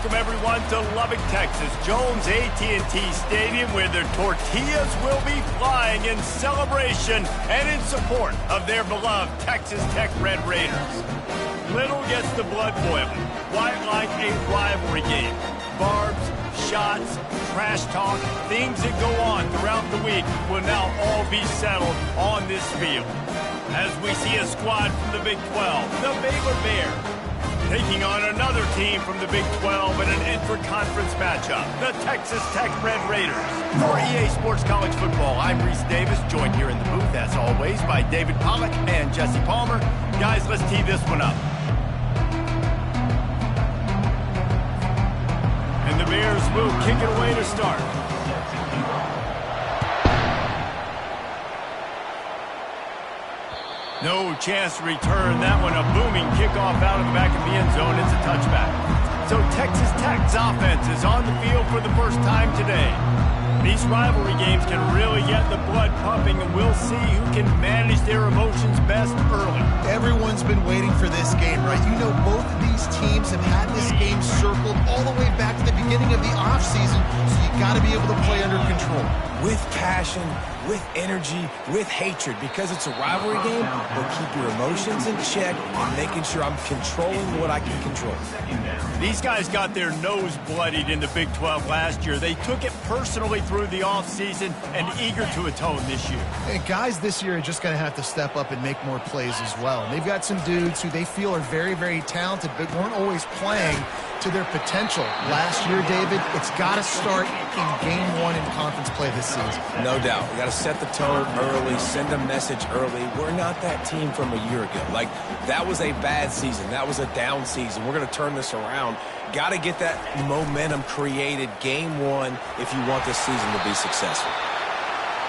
welcome everyone to Lubbock, Texas, Jones AT&T Stadium, where their tortillas will be flying in celebration and in support of their beloved Texas Tech Red Raiders. Little gets the blood boiling, quite like a rivalry game. Barbs, shots, trash talk, things that go on throughout the week will now all be settled on this field. As we see a squad from the Big 12, the Baylor Bears, taking on another team from the Big 12 in an intra-conference matchup, the Texas Tech Red Raiders. For EA Sports College Football, I'm Reese Davis, joined here in the booth, as always, by David Pollack and Jesse Palmer. Guys, let's tee this one up. And the Bears will kick it away to start. No chance to return that one. A booming kickoff out of the back of the end zone. It's a touchback. So Texas Tech's offense is on the field for the first time today. These rivalry games can really get the blood pumping, and we'll see who can manage their emotions best early. Everyone's been waiting for this game, right? You know, both of these teams have had this game circled all the way back to the beginning of the offseason, so you got to be able to play under control. With passion, with energy, with hatred, because it's a rivalry game. We'll keep your emotions in check and making sure I'm controlling what I can control. These guys got their nose bloodied in the Big 12 last year. They took it personally through the offseason and eager to atone this year. And guys this year are just going to have to step up and make more plays as well. And they've got some dudes who they feel are very, very talented, but weren't always playing to their potential. Last year, David, it's got to start in game one in conference play this season. No doubt. We got to set the tone early, send a message early. We're not that team from a year ago. Like, that was a bad season. That was a down season. We're going to turn this around. Got to get that momentum created game one if you want this season to be successful.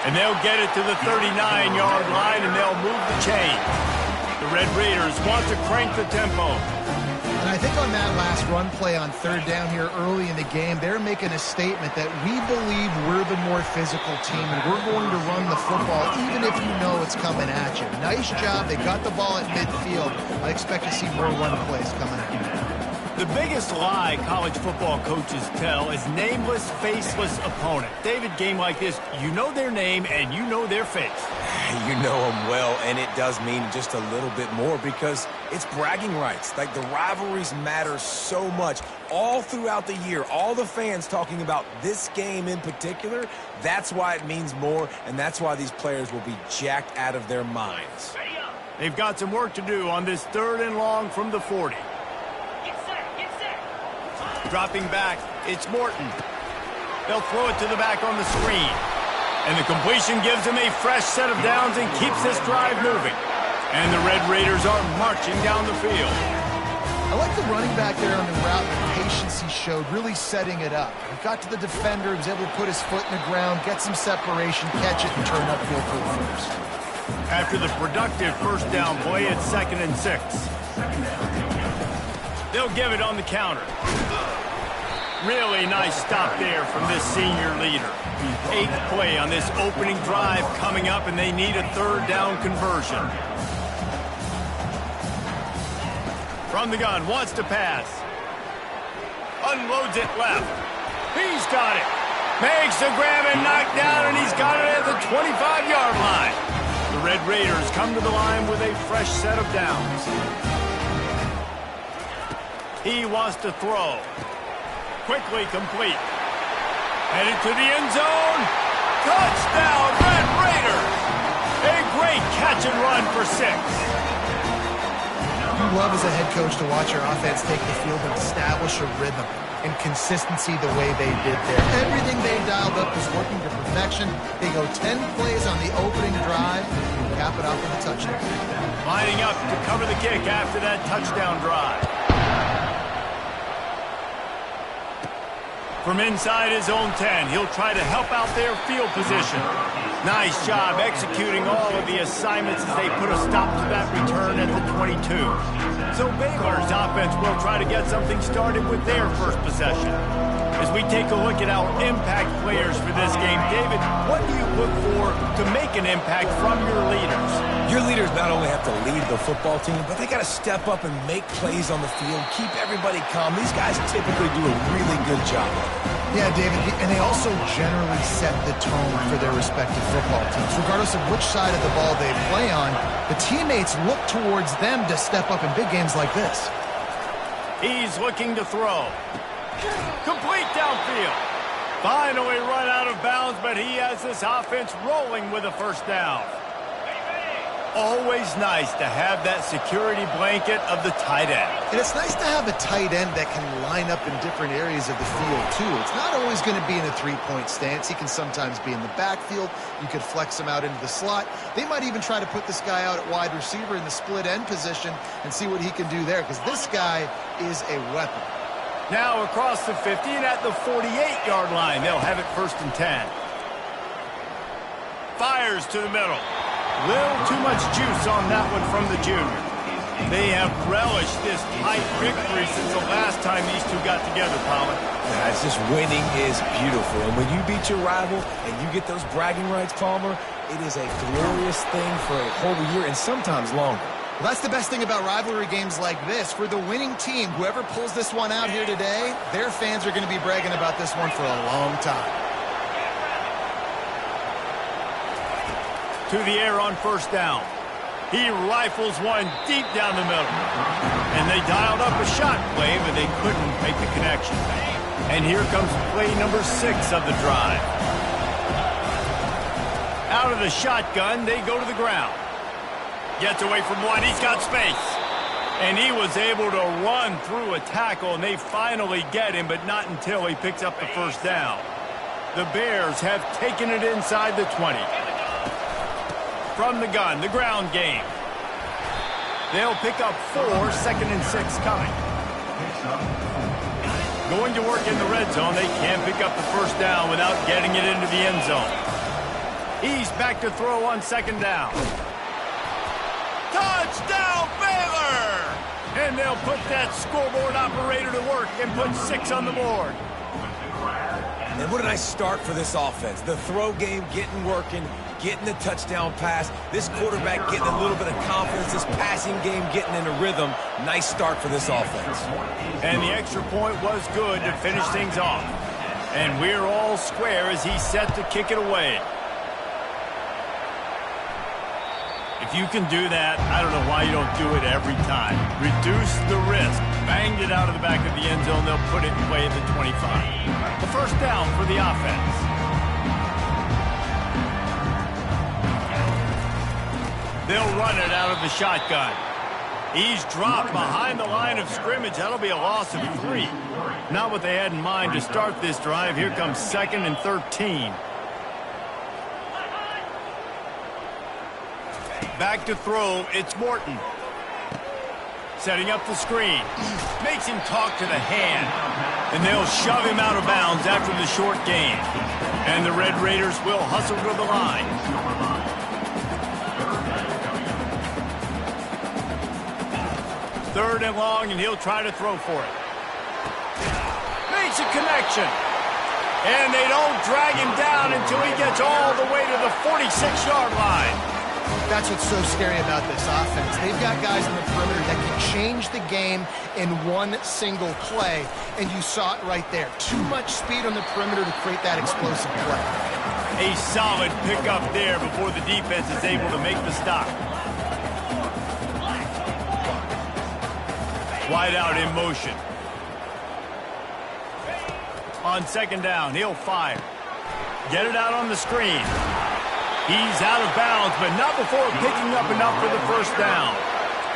And they'll get it to the 39-yard line, and they'll move the chain. The Red Raiders want to crank the tempo. And I think on that last run play on third down here early in the game, they're making a statement that we believe we're the more physical team and we're going to run the football even if you know it's coming at you. Nice job. They got the ball at midfield. I expect to see more run plays coming at you. The biggest lie college football coaches tell is nameless, faceless opponent. David, game like this, you know their name and you know their face. You know them well, and it does mean just a little bit more because it's bragging rights. Like, the rivalries matter so much all throughout the year. All the fans talking about this game in particular, that's why it means more, and that's why these players will be jacked out of their minds. They've got some work to do on this 3rd and long from the 40. Dropping back, it's Morton. They'll throw it to the back on the screen. And the completion gives him a fresh set of downs and keeps this drive moving. And the Red Raiders are marching down the field. I like the running back there on the route, the patience he showed, really setting it up. He got to the defender, he was able to put his foot in the ground, get some separation, catch it, and turn upfield for the first. After the productive first down play, it's 2nd and 6. They'll give it on the counter. Really nice stop there from this senior leader. 8th play on this opening drive coming up, and they need a 3rd down conversion. From the gun, wants to pass. Unloads it left. He's got it. Makes the grab and knock down, and he's got it at the 25-yard line. The Red Raiders come to the line with a fresh set of downs. He wants to throw. Quickly complete. Headed to the end zone. Touchdown, Red Raiders! A great catch and run for 6. You love as a head coach to watch your offense take the field and establish a rhythm and consistency the way they did there. Everything they dialed up was working to perfection. They go 10 plays on the opening drive and cap it off with a touchdown. Lining up to cover the kick after that touchdown drive. From inside his own 10, he'll try to help out their field position. Nice job executing all of the assignments as they put a stop to that return at the 22. So Baylor's offense will try to get something started with their first possession. As we take a look at our impact players for this game, David, what do you look for to make an impact from your leaders? Your leaders not only have to lead the football team, but they got to step up and make plays on the field, keep everybody calm. These guys typically do a really good job of it. Yeah, David, and they also generally set the tone for their respective football teams. Regardless of which side of the ball they play on, the teammates look towards them to step up in big games like this. He's looking to throw. Complete downfield. Finally run out of bounds, but he has this offense rolling with a first down. Always nice to have that security blanket of the tight end. And it's nice to have a tight end that can line up in different areas of the field, too. It's not always going to be in a three-point stance. He can sometimes be in the backfield. You could flex him out into the slot. They might even try to put this guy out at wide receiver in the split end position and see what he can do there, because this guy is a weapon. Now across the 50 and at the 48-yard line. They'll have it 1st and 10. Fires to the middle. Little too much juice on that one from the junior. They have relished this tight victory since the last time these two got together, Pollard. Yeah, it's just winning is beautiful. And when you beat your rival and you get those bragging rights, Palmer, it is a glorious thing for a whole year and sometimes longer. Well, that's the best thing about rivalry games like this. For the winning team, whoever pulls this one out here today, their fans are going to be bragging about this one for a long time. To the air on 1st down. He rifles one deep down the middle. And they dialed up a shot play, but they couldn't make the connection. And here comes play number 6 of the drive. Out of the shotgun, they go to the ground. Gets away from one. He's got space. And he was able to run through a tackle, and they finally get him, but not until he picks up the 1st down. The Bears have taken it inside the 20. From the gun, the ground game. They'll pick up 4, 2nd and 6 coming. Going to work in the red zone. They can't pick up the 1st down without getting it into the end zone. He's back to throw on 2nd down. Touchdown, Baylor! And they'll put that scoreboard operator to work and put 6 on the board. And what a nice start for this offense. The throw game getting working, getting the touchdown pass. This quarterback getting a little bit of confidence. This passing game getting in a rhythm. Nice start for this offense. And the extra point was good to finish things off. And we're all square as he's set to kick it away. If you can do that, I don't know why you don't do it every time. Reduce the risk. Banged it out of the back of the end zone. They'll put it in play at the 25. The 1st down for the offense. They'll run it out of the shotgun. He's dropped behind the line of scrimmage. That'll be a loss of 3. Not what they had in mind to start this drive. Here comes 2nd and 13. Back to throw, it's Morton. Setting up the screen. Makes him talk to the hand. And they'll shove him out of bounds after the short gain. And the Red Raiders will hustle to the line. Third and long, and he'll try to throw for it. Makes a connection. And they don't drag him down until he gets all the way to the 46-yard line. That's what's so scary about this offense. They've got guys in the perimeter that can change the game in one single play, and you saw it right there. Too much speed on the perimeter to create that explosive play. A solid pickup there before the defense is able to make the stop. Wide out in motion. On 2nd down, he'll fire. Get it out on the screen. He's out of bounds, but not before picking up enough for the 1st down.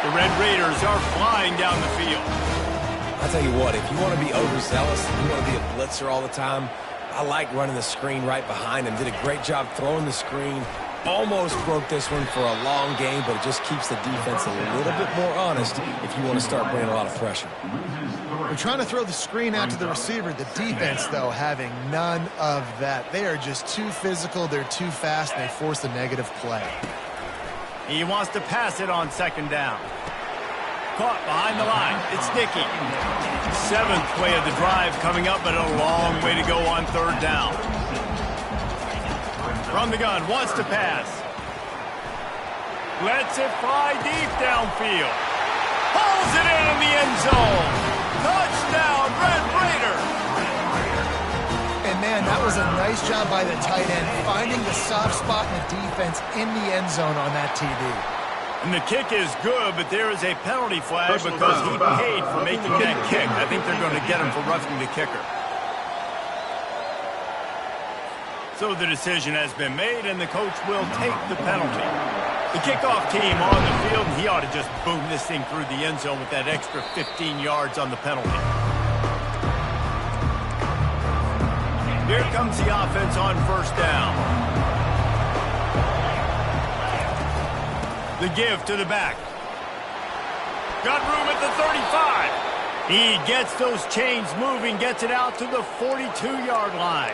The Red Raiders are flying down the field. I'll tell you what, if you want to be overzealous, if you want to be a blitzer all the time, I like running the screen right behind him. Did a great job throwing the screen. Almost broke this one for a long game, but it just keeps the defense a little bit more honest if you want to start bringing a lot of pressure. They're trying to throw the screen out to the receiver. The defense, though, having none of that. They are just too physical. They're too fast. And they force a negative play. He wants to pass it on 2nd down. caught behind the line. It's Dickey. 7th play of the drive coming up, but a long way to go on 3rd down. From the gun, wants to pass. Lets it fly deep downfield. Pulls it in the end zone. Touchdown, Red Raiders. And man, that was a nice job by the tight end, finding the soft spot in the defense in the end zone on that TD. And the kick is good, but there is a penalty flag because he paid for making that kick. I think they're going to get him for roughing the kicker. So the decision has been made, and the coach will take the penalty. The kickoff team on the field, and he ought to just boom this thing through the end zone with that extra 15 yards on the penalty. Here comes the offense on 1st down. The give to the back. Got room at the 35. He gets those chains moving, gets it out to the 42-yard line.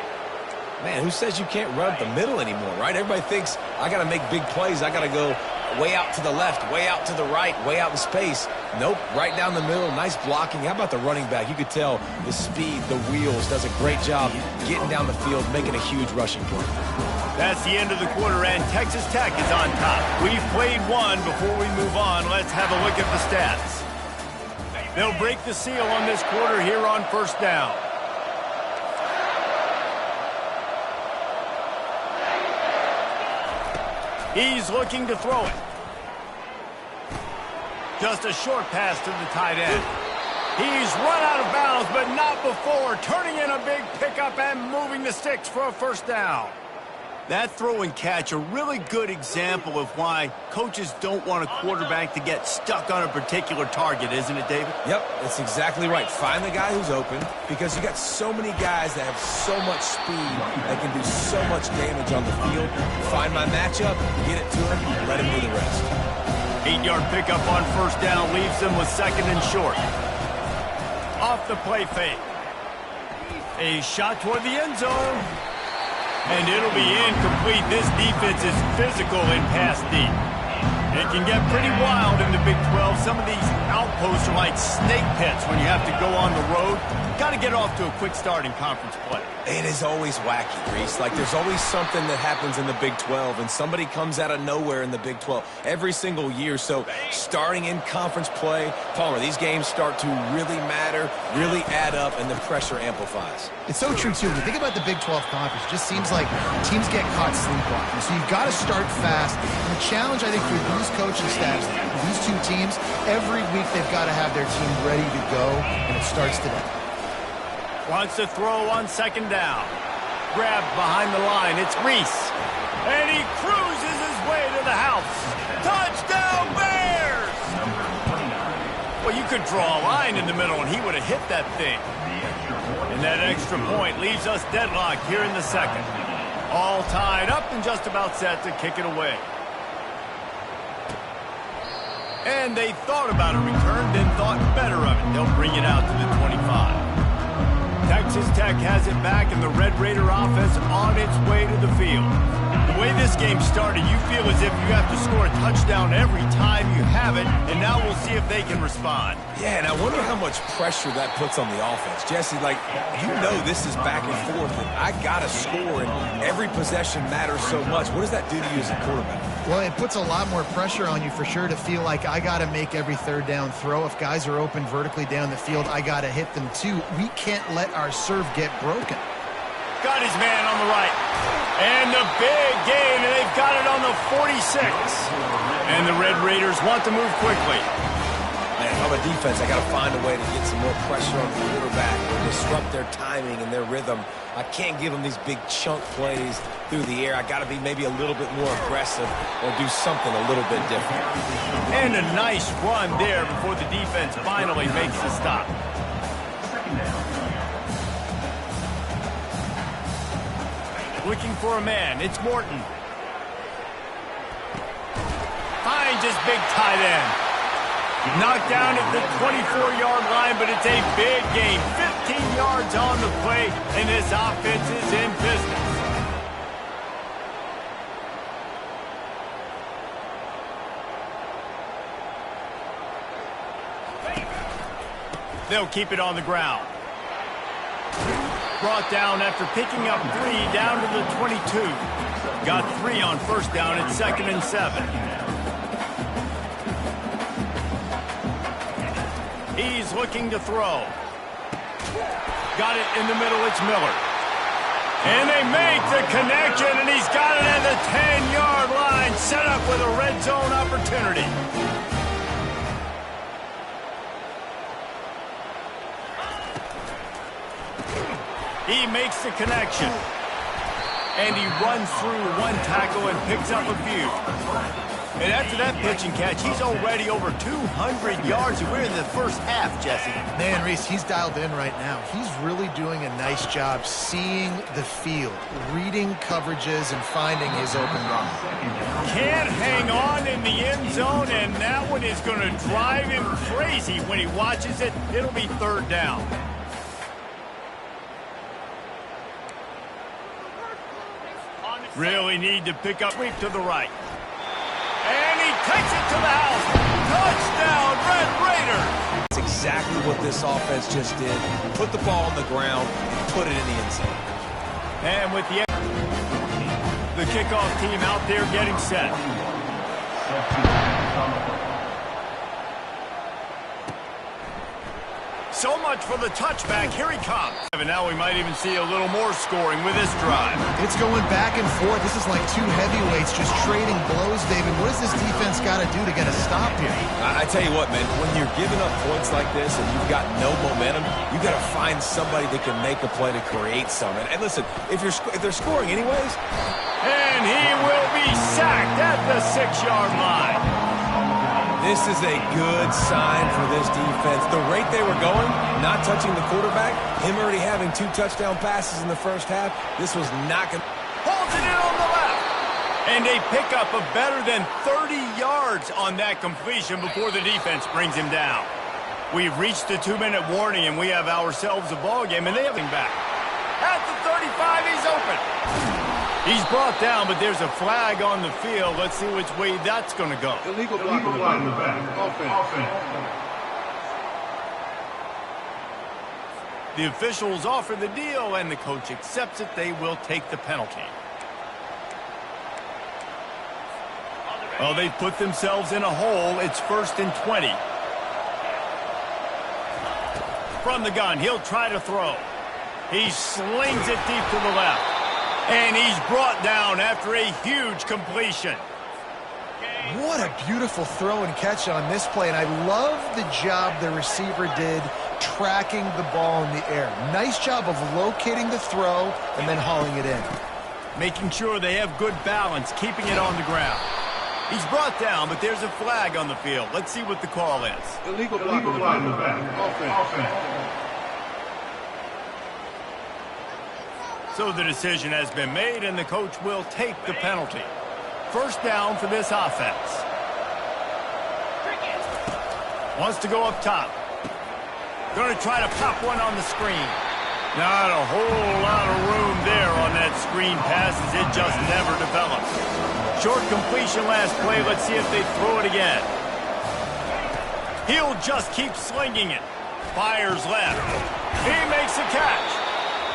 Man, who says you can't run up the middle anymore, right? Everybody thinks, I got to make big plays. I got to go way out to the left, way out to the right, way out in space. Nope, right down the middle, nice blocking. How about the running back? You could tell the speed, the wheels, does a great job getting down the field, making a huge rushing play. That's the end of the quarter, and Texas Tech is on top. We've played one. Before we move on, let's have a look at the stats. They'll break the seal on this quarter here on 1st down. He's looking to throw it. Just a short pass to the tight end. He's run out of bounds, but not before turning in a big pickup and moving the sticks for a 1st down. That throw and catch, a really good example of why coaches don't want a quarterback to get stuck on a particular target, isn't it, David? Yep, that's exactly right. Find the guy who's open, because you got so many guys that have so much speed that can do so much damage on the field. Find my matchup, get it to him, let him do the rest. 8-yard pickup on 1st down leaves them with 2nd and short. Off the play fake. A shot toward the end zone. And it'll be incomplete. This defense is physical in pass deep. It can get pretty wild in the Big 12. Some of these outposts are like snake pits when you have to go on the road. Got to get off to a quick start in conference play. It is always wacky, Reese. Like, there's always something that happens in the Big 12, and somebody comes out of nowhere in the Big 12 every single year. So starting in conference play, Palmer, these games start to really matter, really add up, and the pressure amplifies. It's so true, too. When you think about the Big 12 conference, it just seems like teams get caught sleepwalking. So you've got to start fast. And the challenge, I think, for these coaching staffs, these two teams, every week they've got to have their team ready to go, and it starts today. Wants to throw on 2nd down. Grabbed behind the line. It's Reese. And he cruises his way to the house. Touchdown, Bears! Well, you could draw a line in the middle, and he would have hit that thing. And that extra point leaves us deadlocked here in the 2nd. All tied up and just about set to kick it away. And they thought about a return, then thought better of it. They'll bring it out to the 25. Texas Tech has it back, and the Red Raider offense on its way to the field. The way this game started, you feel as if you have to score a touchdown every time you have it, and now we'll see if they can respond. Yeah, and I wonder how much pressure that puts on the offense. Jesse, like, you know this is back and forth, and I got to score, and every possession matters so much. What does that do to you as a quarterback? Well, it puts a lot more pressure on you for sure to feel like I got to make every 3rd down throw. If guys are open vertically down the field, I got to hit them too. We can't let our serve get broken. Got his man on the right. And the big gain, and they've got it on the 46. And the Red Raiders want to move quickly. Man, if I'm a defense, I got to find a way to get some more pressure on the quarterback or disrupt their timing and their rhythm. I can't give them these big chunk plays through the air. I got to be maybe a little bit more aggressive or do something a little bit different. And a nice run there before the defense finally makes the stop. Looking for a man. It's Morton. Finds his big tight end. Knocked down at the 24-yard line, but it's a big gain. 15 yards on the play, and this offense is in business. They'll keep it on the ground. Brought down after picking up 3 down to the 22. Got 3 on first down at 2nd and 7. He's looking to throw. Got it in the middle. It's Miller. And they make the connection, and he's got it at the 10-yard line, set up with a red zone opportunity. He makes the connection. And he runs through 1 tackle and picks up a few. And after that pitch and catch, he's already over 200 yards. And we're in the first half, Jesse. Man, Reese, he's dialed in right now. He's really doing a nice job seeing the field, reading coverages, and finding his open run. Can't hang on in the end zone, and that one is going to drive him crazy when he watches it. It'll be 3rd down. Really need to pick up sweep to the right. And he takes it to the house. Touchdown, Red Raiders. That's exactly what this offense just did. Put the ball on the ground and put it in the end zone. And with the kickoff team out there getting set. So much for the touchback. Here he comes. And now we might even see a little more scoring with this drive. It's going back and forth. This is like 2 heavyweights just trading blows, David. What does this defense got to do to get a stop here? I tell you what, man, when you're giving up points like this and you've got no momentum, you got to find somebody that can make a play to create something. And listen, if they're scoring anyways. And he will be sacked at the 6-yard line. This is a good sign for this defense. The rate they were going, not touching the quarterback, him already having 2 touchdown passes in the first half, this was not going to... Holds it in on the left. And they pick up a better than 30 yards on that completion before the defense brings him down. We've reached the 2-minute warning, and we have ourselves a ball game, and they have him back. At the 35, he's open. He's brought down, but there's a flag on the field. Let's see which way that's going to go. Illegal block in the back. Offense. The officials offer the deal, and the coach accepts it. They will take the penalty. Well, they've put themselves in a hole. It's 1st and 20. From the gun, he'll try to throw. He slings it deep to the left. And he's brought down after a huge completion. What a beautiful throw and catch on this play. And I love the job the receiver did tracking the ball in the air. Nice job of locating the throw and then hauling it in. Making sure they have good balance, keeping it on the ground. He's brought down, but there's a flag on the field. Let's see what the call is. Illegal block in the back. Offense. So the decision has been made, and the coach will take the penalty. 1st down for this offense. Wants to go up top. Going to try to pop one on the screen. Not a whole lot of room there on that screen pass, as it just never develops. Short completion last play. Let's see if they throw it again. He'll just keep slinging it. Fires left. He makes a catch.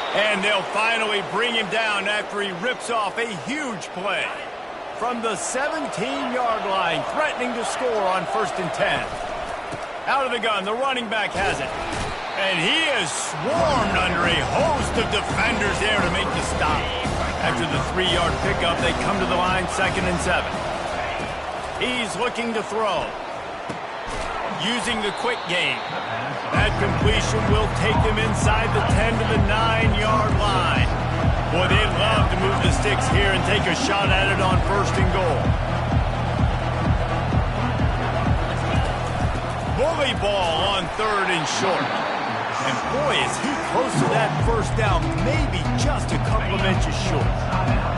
And they'll finally bring him down after he rips off a huge play. From the 17-yard line, threatening to score on 1st and 10. Out of the gun, the running back has it. And he is swarmed under a host of defenders there to make the stop. After the 3-yard pickup, they come to the line, 2nd and 7. He's looking to throw. Using the quick game. That completion will take them inside the 10 to the 9-yard line. Boy, they'd love to move the sticks here and take a shot at it on 1st and goal. Bully ball on 3rd and short. And boy, is he close to that 1st down, maybe just a couple of inches short.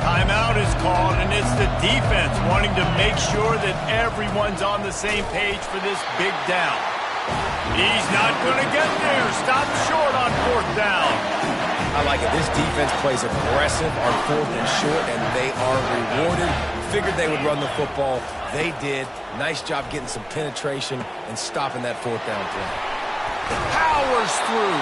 Timeout is called, and it's the defense wanting to make sure that everyone's on the same page for this big down. He's not going to get there. Stop short on 4th down. I like it. This defense plays aggressive on 4th and short, and they are rewarded. Figured they would run the football. They did. Nice job getting some penetration and stopping that 4th down play. Powers through.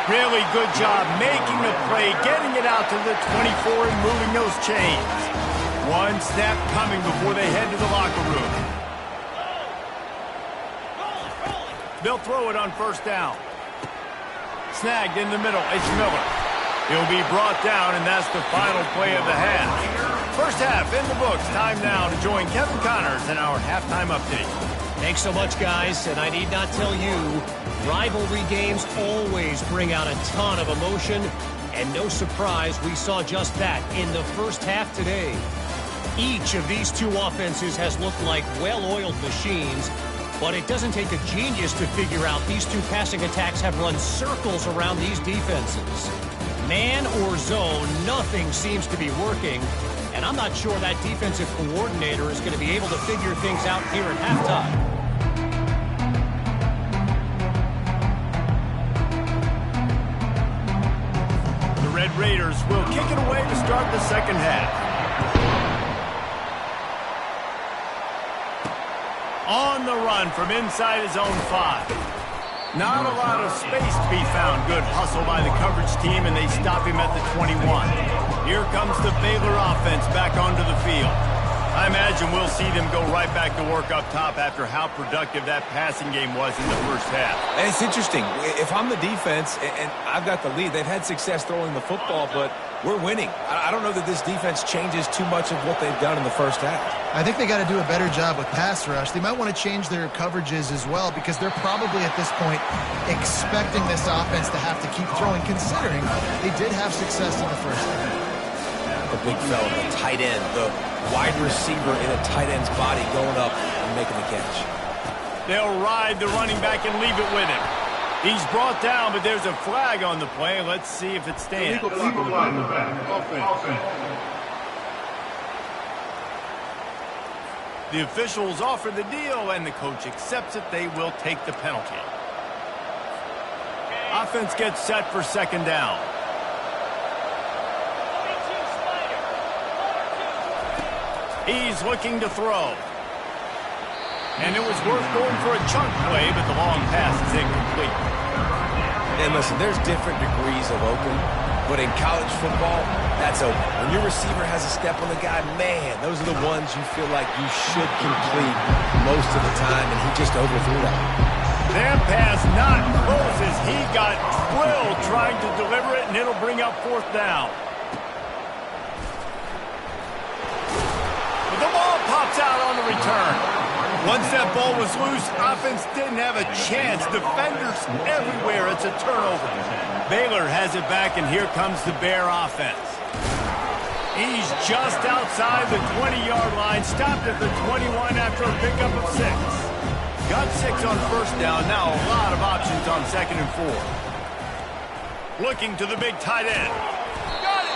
Really good job making the play, getting it out to the 24 and moving those chains. One snap coming before they head to the locker room. They'll throw it on first down. Snagged in the middle. It's Miller. He'll be brought down, and that's the final play of the half. First half in the books. Time now to join Kevin Connors in our halftime update. Thanks so much, guys, and I need not tell you, rivalry games always bring out a ton of emotion, and no surprise, we saw just that in the first half today. Each of these two offenses has looked like well-oiled machines, but it doesn't take a genius to figure out these two passing attacks have run circles around these defenses. Man or zone, nothing seems to be working, and I'm not sure that defensive coordinator is going to be able to figure things out here at halftime. The Red Raiders will kick it away to start the second half. On the run from inside his own 5. Not a lot of space to be found. Good hustle by the coverage team, and they stop him at the 21. Here comes the Baylor offense back onto the field. I imagine we'll see them go right back to work up top after how productive that passing game was in the first half. And it's interesting. If I'm the defense and I've got the lead, they've had success throwing the football, but we're winning. I don't know that this defense changes too much of what they've done in the first half. I think they got to do a better job with pass rush. They might want to change their coverages as well because they're probably at this point expecting this offense to have to keep throwing, considering they did have success in the first half. The big fella, the tight end, the wide receiver in a tight end's body going up and making the catch. They'll ride the running back and leave it with him. He's brought down, but there's a flag on the play. Let's see if it stands. Legal flag in the back. Offense. The officials offer the deal, and the coach accepts it. They will take the penalty. Offense gets set for second down. He's looking to throw. And it was worth going for a chunk play, but the long pass is incomplete. And listen, there's different degrees of open, but in college football, that's open. When your receiver has a step on the guy, man, those are the ones you feel like you should complete most of the time, and he just overthrew that. That pass not close as he got drilled trying to deliver it, and it'll bring up fourth down. But the ball pops out on the return. Once that ball was loose, offense didn't have a chance. Defenders everywhere. It's a turnover. Baylor has it back, and here comes the Bear offense. He's just outside the 20-yard line, stopped at the 21 after a pickup of 6. Got 6 on first down. Now a lot of options on second and 4. Looking to the big tight end. Got it!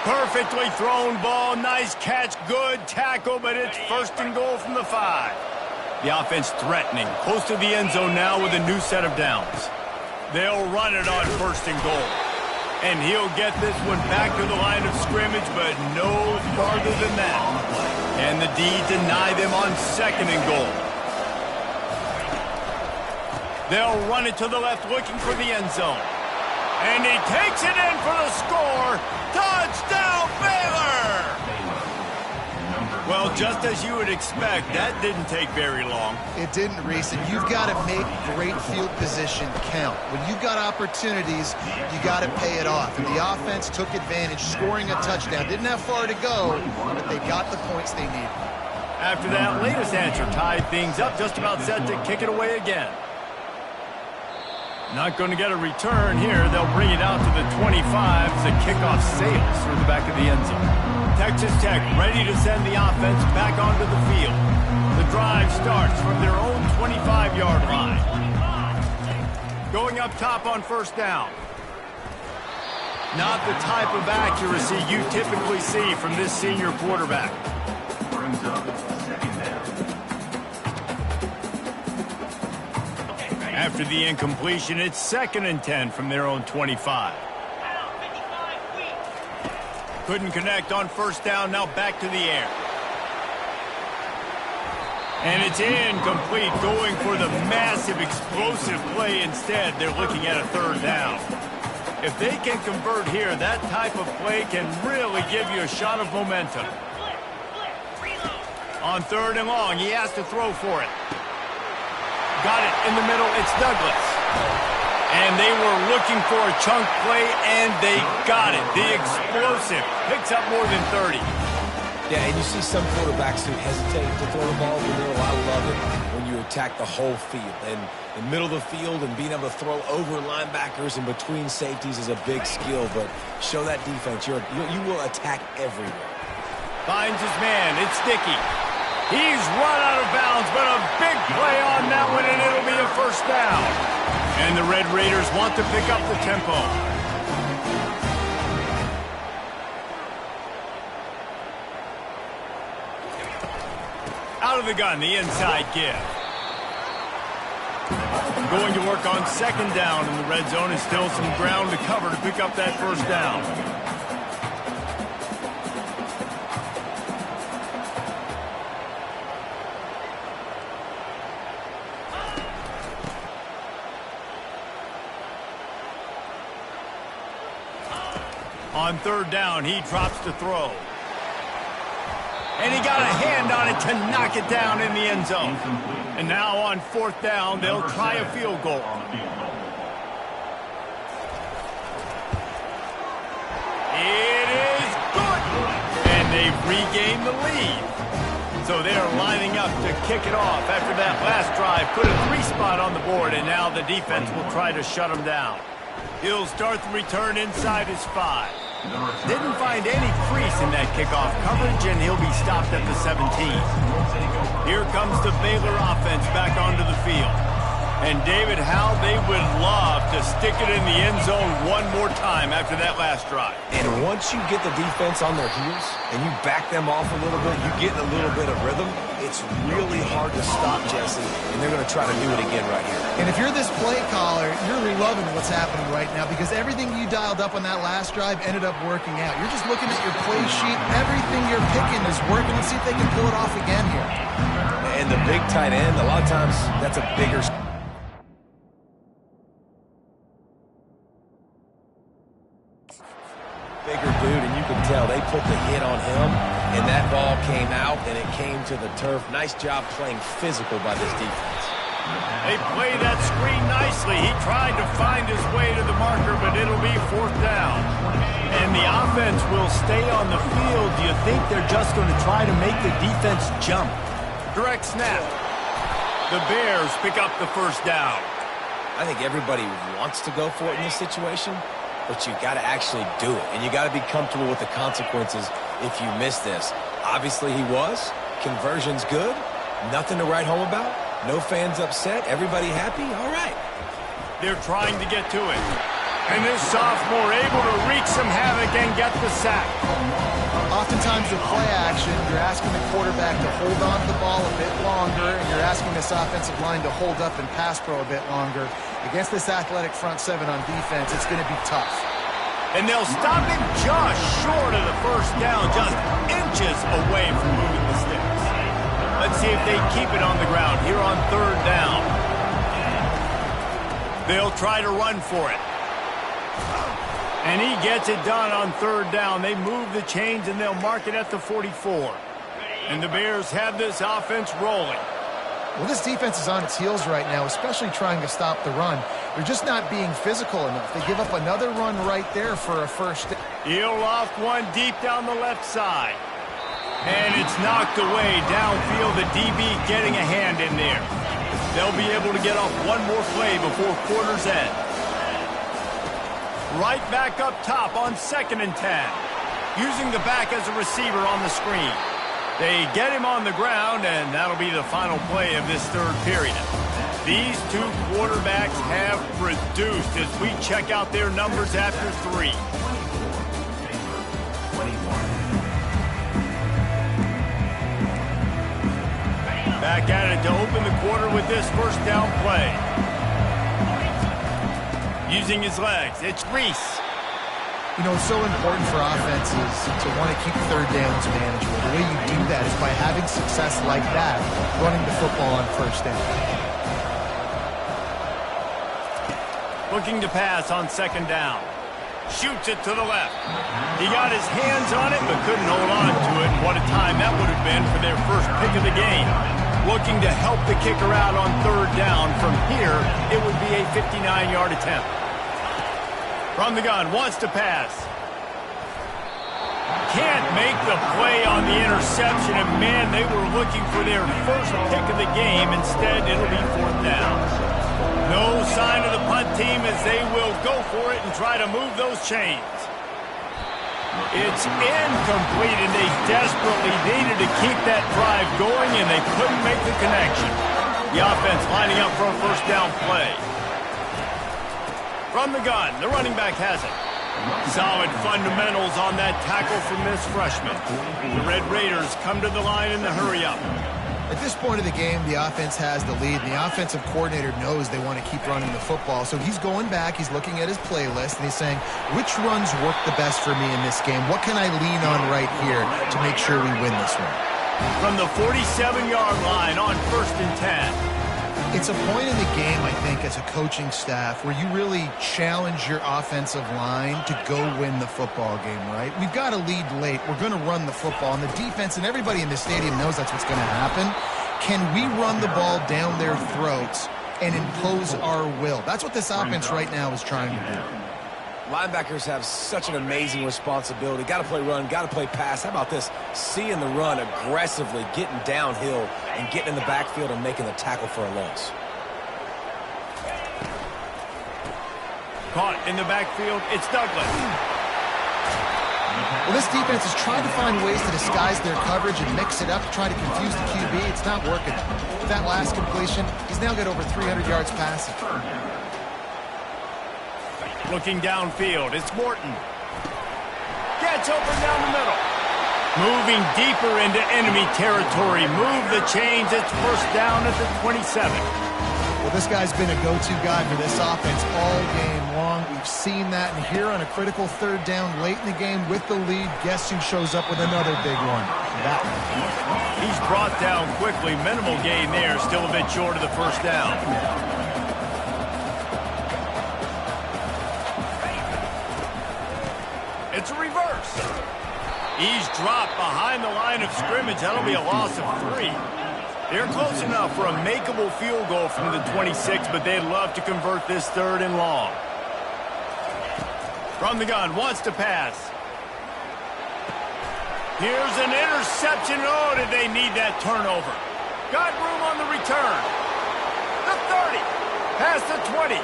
Perfectly thrown ball. Nice catch. Good tackle, but it's first and goal from the 5. The offense threatening. Close to the end zone now with a new set of downs. They'll run it on first and goal. And he'll get this one back to the line of scrimmage, but no farther than that. And the D deny them on second and goal. They'll run it to the left, looking for the end zone. And he takes it in for the score. Touchdown, Baylor! Well, just as you would expect, that didn't take very long. It didn't, Reese, and you've got to make great field position count. When you've got opportunities, you got to pay it off. And the offense took advantage, scoring a touchdown. Didn't have far to go, but they got the points they needed. After that latest answer tied things up, just about set to kick it away again. Not going to get a return here. They'll bring it out to the 25 as the kickoff sails through the back of the end zone. Texas Tech ready to send the offense back onto the field. The drive starts from their own 25-yard line. Going up top on first down. Not the type of accuracy you typically see from this senior quarterback. After the incompletion, it's second and 10 from their own 25. Couldn't connect on first down, now back to the air. And it's incomplete, going for the massive explosive play instead. They're looking at a third down. If they can convert here, that type of play can really give you a shot of momentum. On third and long, he has to throw for it. Got it in the middle, it's Douglas. And they were looking for a chunk play, and they got it. The explosive picks up more than 30. Yeah, and you see some quarterbacks who hesitate to throw the ball in the middle. I love it when you attack the whole field. And the middle of the field and being able to throw over linebackers and between safeties is a big skill. But show that defense. You will attack everywhere. Finds his man. It's Dickey. He's run out of bounds, but a big play on that one, and it'll be a first down. And the Red Raiders want to pick up the tempo. Out of the gun, the inside give. Going to work on second down in the red zone, and still some ground to cover to pick up that first down. On third down, he drops to throw. And he got a hand on it to knock it down in the end zone. And now on fourth down, they'll try a field goal. It is good! And they've regained the lead. So they're lining up to kick it off after that last drive. Put a 3-spot on the board, and now the defense will try to shut them down. He'll start the return inside his 5. Didn't find any crease in that kickoff coverage, and he'll be stopped at the 17. Here comes the Baylor offense back onto the field. And David, how they would love to stick it in the end zone one more time after that last drive. And once you get the defense on their heels and you back them off a little bit, you get a little bit of rhythm, it's really hard to stop, Jesse, and they're going to try to do it again right here. And if you're this play caller, you're loving what's happening right now because everything you dialed up on that last drive ended up working out. You're just looking at your play sheet. Everything you're picking is working. Let's see if they can pull it off again here. And the big tight end, a lot of times that's a bigger dude, and you can tell they put the hit on him, and that ball came out, and it came to the turf. Nice job playing physical by this defense. They played that screen nicely. He tried to find his way to the marker, but it'll be fourth down. And the offense will stay on the field. Do you think they're just going to try to make the defense jump? Direct snap. The Bears pick up the first down. I think everybody wants to go for it in this situation, but you got to actually do it, and you got to be comfortable with the consequences if you miss this. Obviously, he was. Conversion's good. Nothing to write home about. No fans upset. Everybody happy. All right. They're trying to get to it. And this sophomore able to wreak some havoc and get the sack. Oftentimes with play action, you're asking the quarterback to hold on to the ball a bit longer, and you're asking this offensive line to hold up and pass pro a bit longer. Against this athletic front seven on defense, it's going to be tough. And they'll stop him just short of the first down, just inches away from moving the sticks. Let's see if they keep it on the ground here on third down. They'll try to run for it. And he gets it done on third down. They move the chains, and they'll mark it at the 44. And the Bears have this offense rolling. Well, this defense is on its heels right now, especially trying to stop the run. They're just not being physical enough. They give up another run right there for a first. He'll loft one deep down the left side. And it's knocked away downfield. The DB getting a hand in there. They'll be able to get off one more play before quarter's end. Right back up top on 2nd and 10. Using the back as a receiver on the screen. They get him on the ground, and that'll be the final play of this third period. These two quarterbacks have produced as we check out their numbers after 3. Back at it to open the quarter with this first down play. Using his legs, it's Reese. You know, it's so important for offenses to want to keep third downs manageable. The way you do that is by having success like that, running the football on first down. Looking to pass on second down. Shoots it to the left. He got his hands on it, but couldn't hold on to it. What a time that would have been for their first pick of the game. Looking to help the kicker out on third down. From here, it would be a 59-yard attempt. From the gun, wants to pass. Can't make the play on the interception, and man, they were looking for their first pick of the game. Instead, it'll be fourth down. No sign of the punt team as they will go for it and try to move those chains. It's incomplete, and they desperately needed to keep that drive going, and they couldn't make the connection. The offense lining up for a first down play. From the gun, the running back has it. Solid fundamentals on that tackle from this freshman. The Red Raiders come to the line in the hurry-up. At this point of the game, the offense has the lead, and the offensive coordinator knows they want to keep running the football. So he's going back, he's looking at his playlist, and he's saying, which runs work the best for me in this game? What can I lean on right here to make sure we win this one? From the 47-yard line on 1st and 10. It's a point in the game, I think, as a coaching staff where you really challenge your offensive line to go win the football game, right? We've got a lead late. We're going to run the football. And the defense and everybody in the stadium knows that's what's going to happen. Can we run the ball down their throats and impose our will? That's what this offense right now is trying to do. Linebackers have such an amazing responsibility. Got to play run, got to play pass. How about this? Seeing the run aggressively, getting downhill, and getting in the backfield and making the tackle for a loss. Caught in the backfield, it's Douglas. Well, this defense is trying to find ways to disguise their coverage and mix it up to try to confuse the QB. It's not working. With that last completion, he's now got over 300 yards passing. Looking downfield, it's Morton. Gets open down the middle. Moving deeper into enemy territory. Move the chains. It's first down at the 27. Well, this guy's been a go-to guy for this offense all game long. We've seen that, and here on a critical third down late in the game with the lead, guess who shows up with another big one? That one. He's brought down quickly. Minimal gain there. Still a bit short of the first down. It's a reverse. He's dropped behind the line of scrimmage. That'll be a loss of 3. They're close enough for a makeable field goal from the 26, but they'd love to convert this third and long. From the gun, wants to pass. Here's an interception. Oh, did they need that turnover? Got room on the return. The 30, past the 20.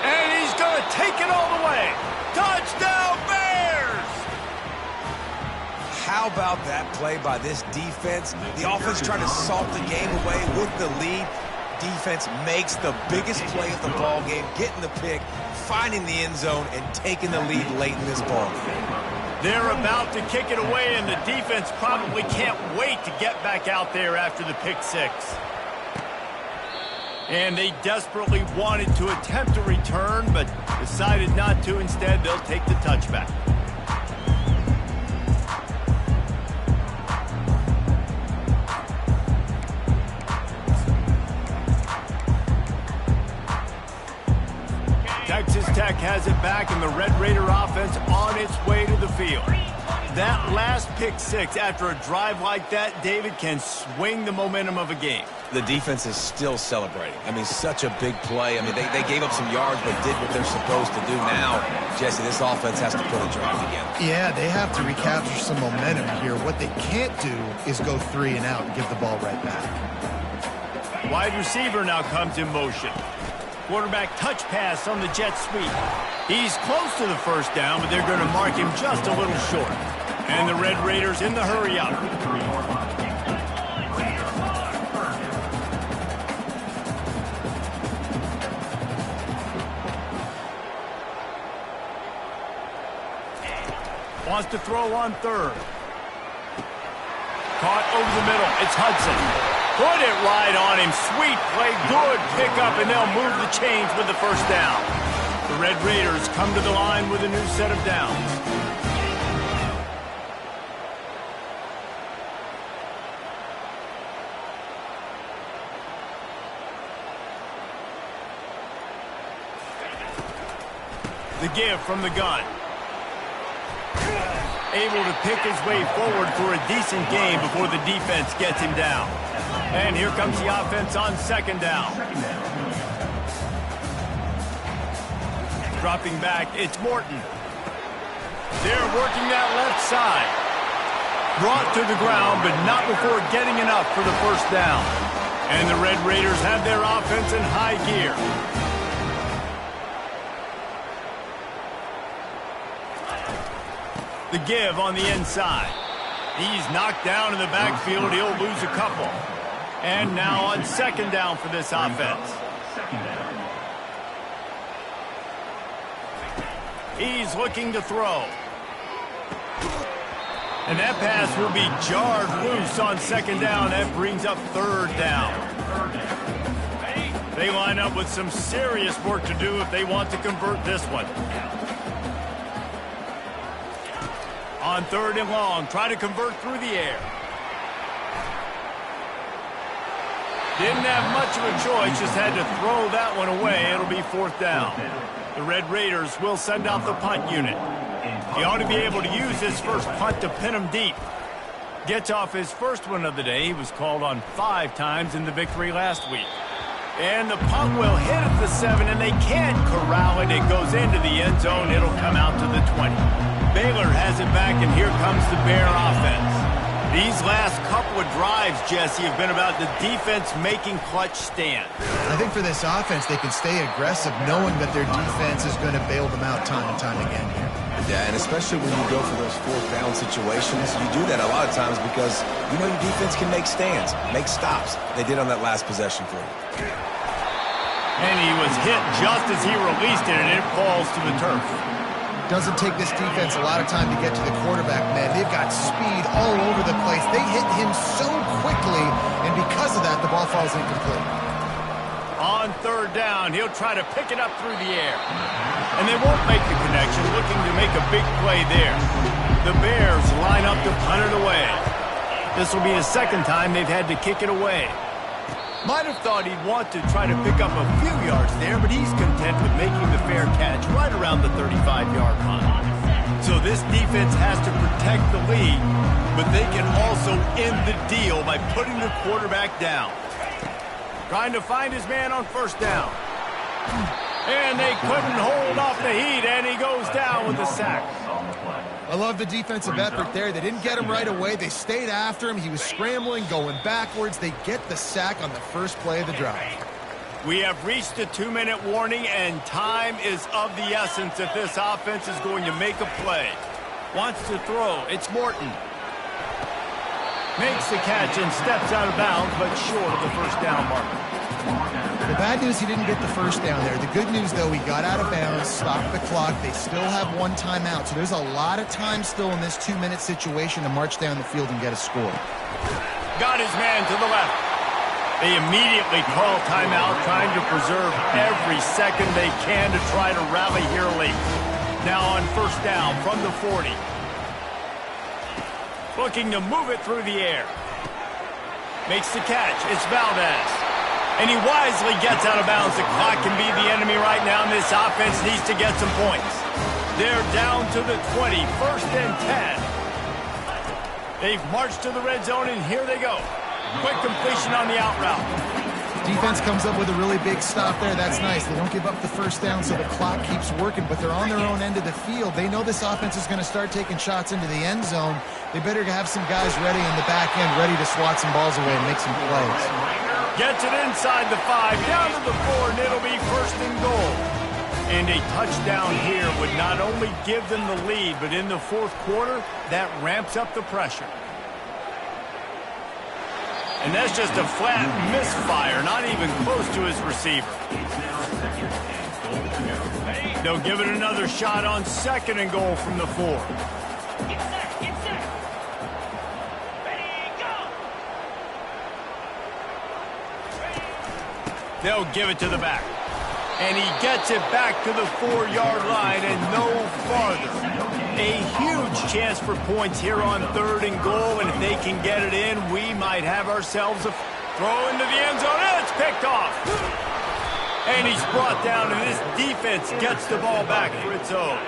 And he's going to take it all the way. Touchdown, Bears! How about that play by this defense? The offense trying to salt the game away with the lead. Defense makes the biggest play of the ball game, getting the pick, finding the end zone, and taking the lead late in this ball game. They're about to kick it away, and the defense probably can't wait to get back out there after the pick 6. And they desperately wanted to attempt a return, but decided not to. Instead, they'll take the touchback. Texas Tech has it back, and the Red Raider offense on its way to the field. That last pick 6 after a drive like that, David, can swing the momentum of a game. The defense is still celebrating. I mean, such a big play. I mean, they gave up some yards but did what they're supposed to do. Now, Jesse, this offense has to put a drive together. Yeah, they have to recapture some momentum here. What they can't do is go 3 and out and give the ball right back. Wide receiver now comes in motion. Quarterback touch pass on the jet sweep. He's close to the first down, but they're going to mark him just a little short. And the Red Raiders in the hurry-up. Wants to throw on third. Caught over the middle. It's Hudson. Put it right on him. Sweet play. Good pickup, and they'll move the chains with the first down. The Red Raiders come to the line with a new set of downs. The give from the gun. Able to pick his way forward for a decent game before the defense gets him down. And here comes the offense on second down. Dropping back, it's Morton. They're working that left side. Brought to the ground, but not before getting enough for the first down. And the Red Raiders have their offense in high gear. The give on the inside. He's knocked down in the backfield. He'll lose a couple. And now on second down for this offense. He's looking to throw. And that pass will be jarred loose on second down. That brings up third down. They line up with some serious work to do if they want to convert this one. On third and long, try to convert through the air. Didn't have much of a choice, just had to throw that one away. It'll be fourth down. The Red Raiders will send out the punt unit. He ought to be able to use his first punt to pin him deep. Gets off his first one of the day. He was called on 5 times in the victory last week. And the punt will hit at the 7, and they can't corral it. It goes into the end zone. It'll come out to the 20. Baylor has it back, and here comes the Bear offense. These last couple of drives, Jesse, have been about the defense making clutch stands. I think for this offense, they can stay aggressive knowing that their defense is going to bail them out time and time again here. Yeah, and especially when you go for those fourth down situations, you do that a lot of times because you know your defense can make stands, make stops. They did on that last possession for you. And he was hit just as he released it, and it falls to the turf. Doesn't take this defense a lot of time to get to the quarterback, man. They've got speed all over the place. They hit him so quickly, and because of that, the ball falls incomplete. On third down, he'll try to pick it up through the air. And they won't make the connection, looking to make a big play there. The Bears line up to punt it away. This will be the second time they've had to kick it away. Might have thought he'd want to try to pick up a few yards there, but he's content with making the fair catch right around the 35-yard line. So this defense has to protect the lead, but they can also end the deal by putting the quarterback down. Trying to find his man on first down. And they couldn't hold off the heat, and he goes down with the sack. I love the defensive effort there. They didn't get him right away. They stayed after him. He was scrambling, going backwards. They get the sack on the first play of the drive. We have reached a 2-minute warning, and time is of the essence if this offense is going to make a play. Wants to throw. It's Morton. Makes the catch and steps out of bounds, but short of the first down marker. The bad news, he didn't get the first down there. The good news, though, he got out of bounds, stopped the clock. They still have 1 timeout, so there's a lot of time still in this 2-minute situation to march down the field and get a score. Got his man to the left. They immediately call timeout, trying to preserve every second they can to try to rally here late. Now on first down from the 40. Looking to move it through the air. Makes the catch. It's Valdez. And he wisely gets out of bounds. The clock can be the enemy right now, and this offense needs to get some points. They're down to the 20, first and 10. They've marched to the red zone, and here they go. Quick completion on the out route. Defense comes up with a really big stop there. That's nice. They don't give up the first down, so the clock keeps working, but they're on their own end of the field. They know this offense is going to start taking shots into the end zone. They better have some guys ready in the back end, ready to swat some balls away and make some plays. Gets it inside the 5, down to the 4, and it'll be first and goal. And a touchdown here would not only give them the lead, but in the fourth quarter, that ramps up the pressure. And that's just a flat misfire, not even close to his receiver. They'll give it another shot on second and goal from the 4. They'll give it to the back. And he gets it back to the 4-yard line and no farther. A huge chance for points here on 3rd and goal, and if they can get it in, we might have ourselves a throw into the end zone, and it's picked off. And he's brought down, and this defense gets the ball back for its own.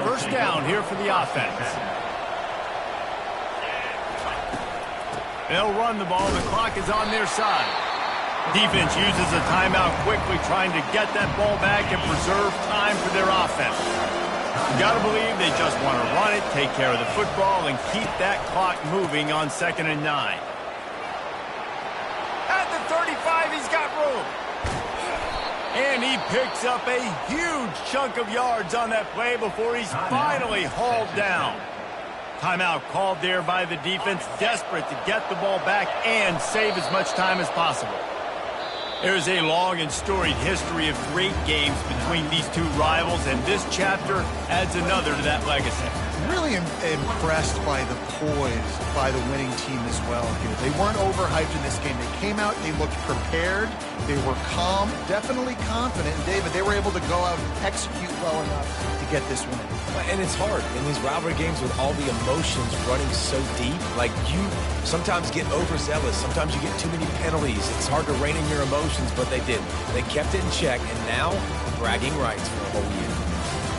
First down here for the offense. They'll run the ball. The clock is on their side. Defense uses a timeout quickly, trying to get that ball back and preserve time for their offense. You got to believe they just want to run it, take care of the football, and keep that clock moving on 2nd and 9. At the 35, he's got room. And he picks up a huge chunk of yards on that play before he's finally hauled down. Timeout called there by the defense, desperate to get the ball back and save as much time as possible. There's a long and storied history of great games between these two rivals, and this chapter adds another to that legacy. Really impressed by the poise by the winning team as well here. They weren't overhyped in this game. They came out, they looked prepared, they were calm, definitely confident. And David, they were able to go out and execute well enough to get this win. And it's hard in these rivalry games with all the emotions running so deep. Like, you sometimes get overzealous. Sometimes you get too many penalties. It's hard to rein in your emotions, but they didn't. They kept it in check, and now bragging rights for a whole year.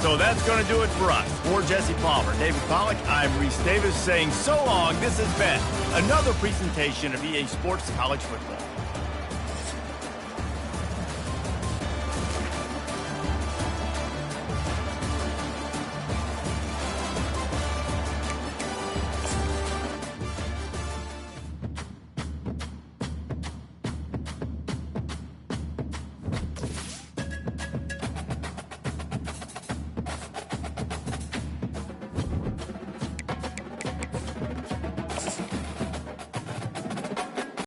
So that's going to do it for us. For Jesse Palmer, David Pollack, I'm Reese Davis saying so long. This has been another presentation of EA Sports College Football.